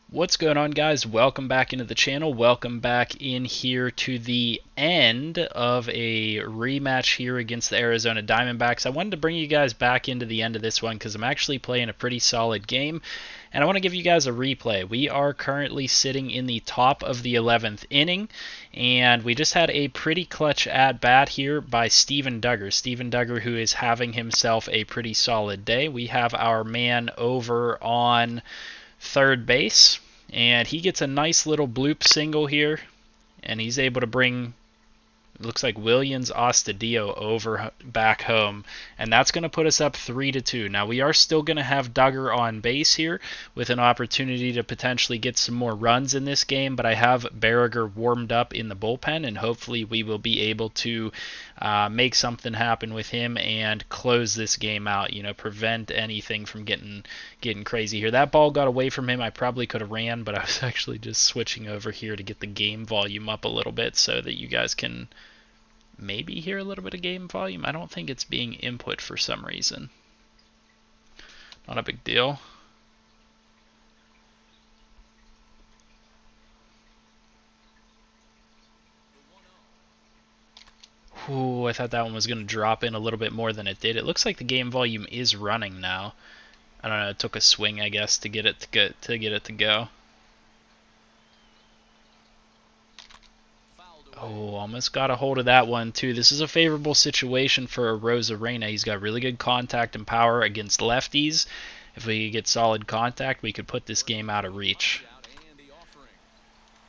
What's going on, guys? Welcome back into the channel. Welcome back in here to the end of a rematch here against the Arizona Diamondbacks. I wanted to bring you guys back into the end of this one because I'm actually playing a pretty solid game, and I want to give you guys a replay. We are currently sitting in the top of the 11th inning, and we just had a pretty clutch at-bat here by Steven Duggar. Steven Duggar, who is having himself a pretty solid day. We have our man over on third base, and he gets a nice little bloop single here, and he's able to bring, it looks like, Williams Astudillo over back home, and that's going to put us up 3-2. Now we are still going to have Duggar on base here with an opportunity to potentially get some more runs in this game, but I have Berriger warmed up in the bullpen, and hopefully we will be able to make something happen with him and close this game out, prevent anything from getting crazy here. That ball got away from him. I probably could have ran, but I was actually just switching over here to get the game volume up a little bit so that you guys can maybe hear a little bit of game volume. I don't think it's being input for some reason. Not a big deal. Ooh, I thought that one was going to drop in a little bit more than it did. It looks like the game volume is running now. I don't know, it took a swing, I guess, to get it to go. Oh, almost got a hold of that one, too. This is a favorable situation for Arozarena. He's got really good contact and power against lefties. If we get solid contact, we could put this game out of reach.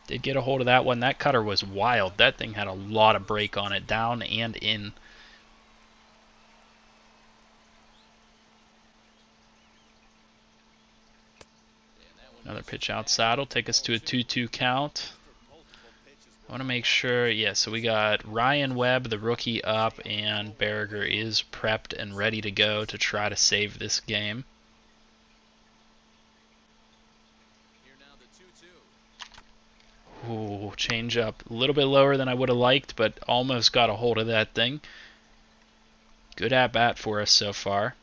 Did get a hold of that one. That cutter was wild. That thing had a lot of break on it, down and in. Another pitch outside will take us to a 2-2 count. I want to make sure, yeah, so we got Ryan Webb, the rookie, up, and Berriger is prepped and ready to go to try to save this game. Ooh, change up. A little bit lower than I would have liked, but almost got a hold of that thing. Good at-bat for us so far.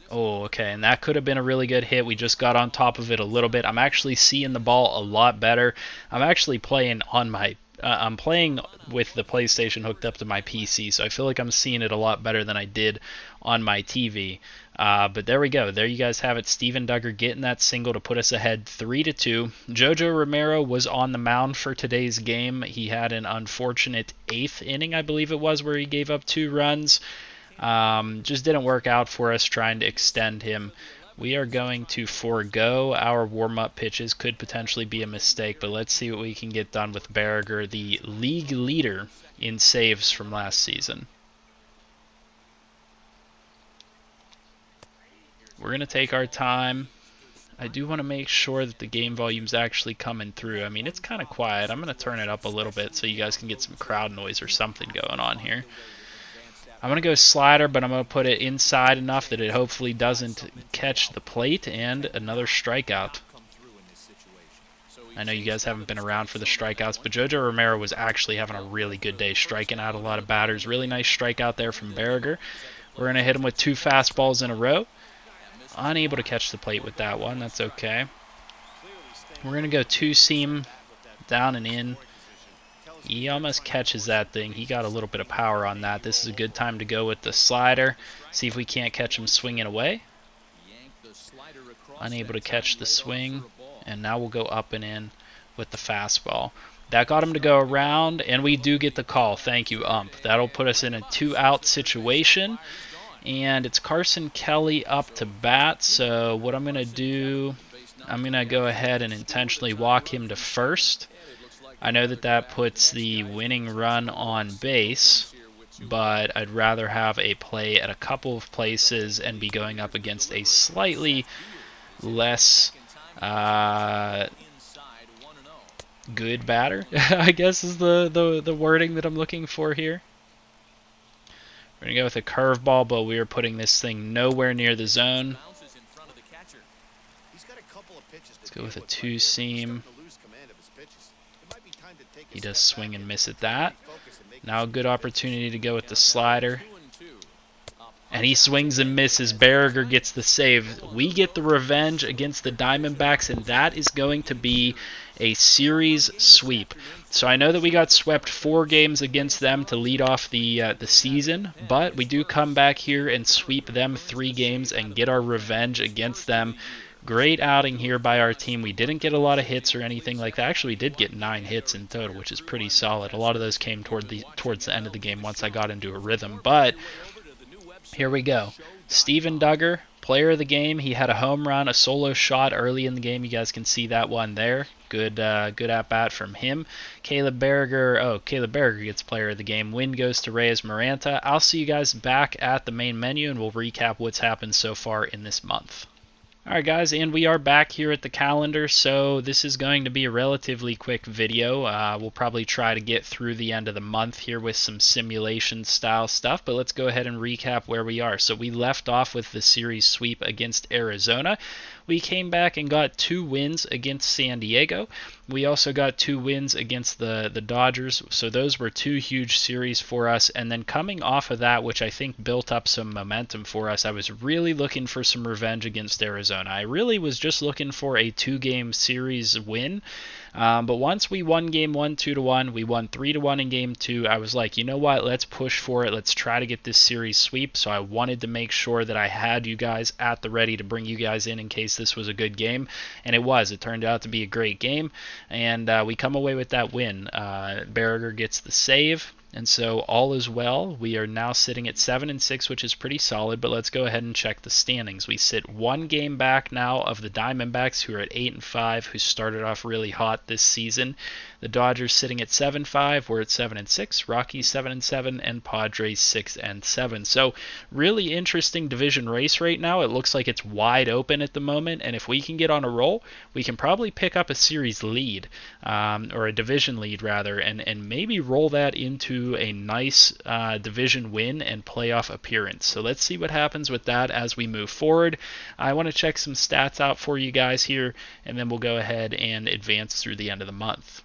Oh, okay, and that could have been a really good hit. We just got on top of it a little bit. I'm actually seeing the ball a lot better. I'm actually playing on my I'm playing with the PlayStation hooked up to my PC, so I feel like I'm seeing it a lot better than I did on my TV. But there we go. There you guys have it. Steven Duggar getting that single to put us ahead 3-2. Jojo Romero was on the mound for today's game. He had an unfortunate 8th inning, I believe it was, where he gave up 2 runs. Just didn't work out for us trying to extend him. We are going to forego our warm-up pitches. Could potentially be a mistake, but let's see what we can get done with Berriger, the league leader in saves from last season. We're going to take our time. I do want to make sure that the game volume's actually coming through. I mean, it's kind of quiet. I'm going to turn it up a little bit so you guys can get some crowd noise or something going on here. I'm going to go slider, but I'm going to put it inside enough that it hopefully doesn't catch the plate, and another strikeout. I know you guys haven't been around for the strikeouts, but Jojo Romero was actually having a really good day, striking out a lot of batters. Really nice strikeout there from Berriger. We're going to hit him with 2 fastballs in a row. Unable to catch the plate with that one. That's okay. We're going to go 2-seam, down and in. He almost catches that thing. He got a little bit of power on that. This is a good time to go with the slider. See if we can't catch him swinging away. Unable to catch the swing. And now we'll go up and in with the fastball. That got him to go around, and we do get the call. Thank you, ump. That'll put us in a 2-out situation. And it's Carson Kelly up to bat. So what I'm going to do, I'm going to go ahead and intentionally walk him to first. I know that puts the winning run on base, but I'd rather have a play at a couple of places and be going up against a slightly less good batter, I guess is the wording that I'm looking for here. We're going to go with a curveball, but we are putting this thing nowhere near the zone. Let's go with a 2-seam. He does swing and miss at that. Now a good opportunity to go with the slider. and he swings and misses. Berger gets the save. We get the revenge against the Diamondbacks, and that is going to be a series sweep. So I know that we got swept 4 games against them to lead off the season, but we do come back here and sweep them 3 games and get our revenge against them. Great outing here by our team. We didn't get a lot of hits or anything like that. Actually, we did get 9 hits in total, which is pretty solid. A lot of those came towards the end of the game once I got into a rhythm. But here we go. Steven Duggar, player of the game. He had a home run, a solo shot early in the game. You guys can see that one there. Good at bat from him. Caleb Berger gets player of the game. Win goes to Reyes Maranta. I'll see you guys back at the main menu, and we'll recap what's happened so far in this month. Alright guys, and we are back here at the calendar, so this is going to be a relatively quick video. We'll probably try to get through the end of the month here with some simulation style stuff, but let's go ahead and recap where we are. So we left off with the series sweep against Arizona. We came back and got 2 wins against San Diego. We also got 2 wins against the Dodgers, so those were 2 huge series for us. And then coming off of that, which I think built up some momentum for us, I was really looking for some revenge against Arizona. I really was just looking for a 2-game series win. But once we won game 1 2-1, we won 3-1 in game 2, I was like, you know what, let's push for it. Let's try to get this series sweep. So I wanted to make sure that I had you guys at the ready to bring you guys in case this was a good game. And it was. It turned out to be a great game. And we come away with that win. Berger gets the save. And so all is well. We are now sitting at 7-6, which is pretty solid, but let's go ahead and check the standings. We sit 1 game back now of the Diamondbacks, who are at 8-5, who started off really hot this season. The Dodgers sitting at 7-5, we're at 7-6, Rockies 7-7, and Padres 6-7. So really interesting division race right now. It looks like it's wide open at the moment, and if we can get on a roll, we can probably pick up a series lead, or a division lead rather, and maybe roll that into a nice division win and playoff appearance. So let's see what happens with that as we move forward. I want to check some stats out for you guys here, and then we'll go ahead and advance through the end of the month.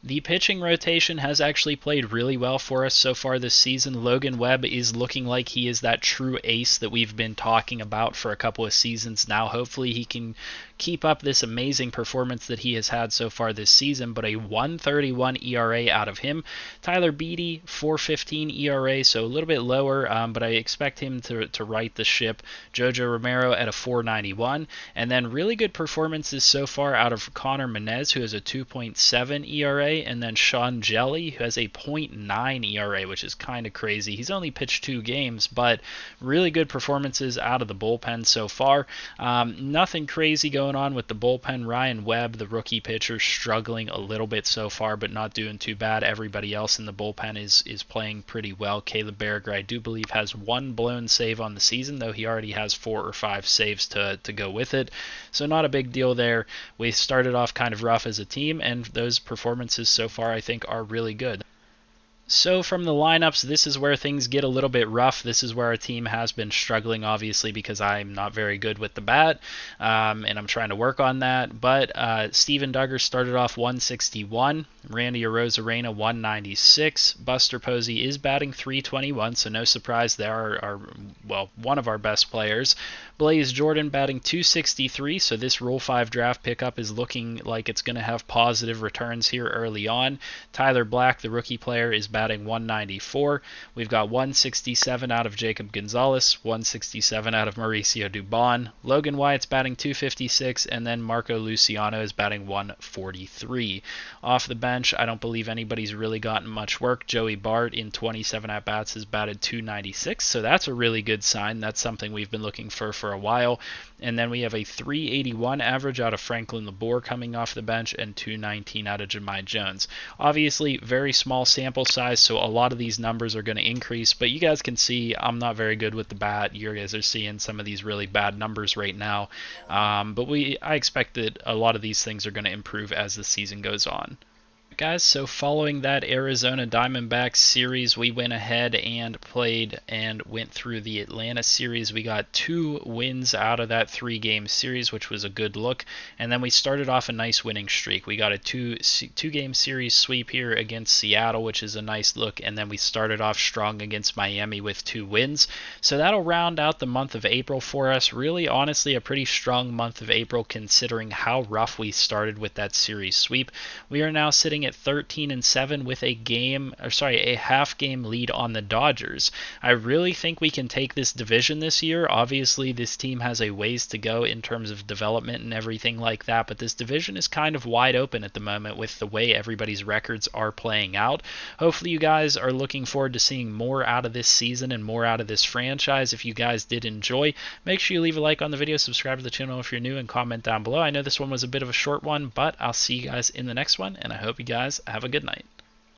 The pitching rotation has actually played really well for us so far this season. Logan Webb is looking like he is that true ace that we've been talking about for a couple of seasons now. Hopefully he can keep up this amazing performance that he has had so far this season, but a 1.31 ERA out of him. Tyler Beede, 4.15 ERA, so a little bit lower, but I expect him to right the ship. Jojo Romero at a 4.91, and then really good performances so far out of Connor Menez, who has a 2.7 ERA, and then Sean Jelly, who has a 0.9 ERA, which is kind of crazy. He's only pitched 2 games, but really good performances out of the bullpen so far. Nothing crazy going on with the bullpen. Ryan Webb, the rookie pitcher, struggling a little bit so far, but not doing too bad. Everybody else in the bullpen is playing pretty well. Caleb Berger, I do believe, has 1 blown save on the season, though he already has 4 or 5 saves to go with it. So not a big deal there. We started off kind of rough as a team, and those performances so far I think are really good. So from the lineups, this is where things get a little bit rough. This is where our team has been struggling, obviously, because I'm not very good with the bat, and I'm trying to work on that. But Steven Duggar started off 161, Randy Arozarena 196, Buster Posey is batting 321, so no surprise there are one of our best players. Blaze Jordan batting 263, so this Rule 5 draft pickup is looking like it's going to have positive returns here early on. Tyler Black, the rookie player, is batting 194. We've got 167 out of Jacob Gonzalez, 167 out of Mauricio Dubon. Logan Wyatt's batting 256, and then Marco Luciano is batting 143. Off the bench, I don't believe anybody's really gotten much work. Joey Bart in 27 at-bats has batted 296, so that's a really good sign. That's something we've been looking for a while. And then we have a 381 average out of Franklin Labor coming off the bench, and 219 out of Jahmai Jones. Obviously, very small sample size, so a lot of these numbers are going to increase, but you guys can see I'm not very good with the bat. You guys are seeing some of these really bad numbers right now, but I expect that a lot of these things are going to improve as the season goes on. guys, so following that Arizona Diamondbacks series, we went ahead and played and went through the Atlanta series. We got 2 wins out of that 3-game series, which was a good look. And then we started off a nice winning streak. We got a two-game series sweep here against Seattle, which is a nice look. And then we started off strong against Miami with 2 wins. So that'll round out the month of April for us. Really, honestly, a pretty strong month of April considering how rough we started with that series sweep. We are now sitting at 13-7 with a half game lead on the Dodgers. I really think we can take this division this year. Obviously, this team has a ways to go in terms of development and everything like that, but this division is kind of wide open at the moment with the way everybody's records are playing out. Hopefully you guys are looking forward to seeing more out of this season and more out of this franchise. If you guys did enjoy, make sure you leave a like on the video, subscribe to the channel if you're new, and comment down below. I know this one was a bit of a short one, but I'll see you guys in the next one, and I hope you guys have a good night.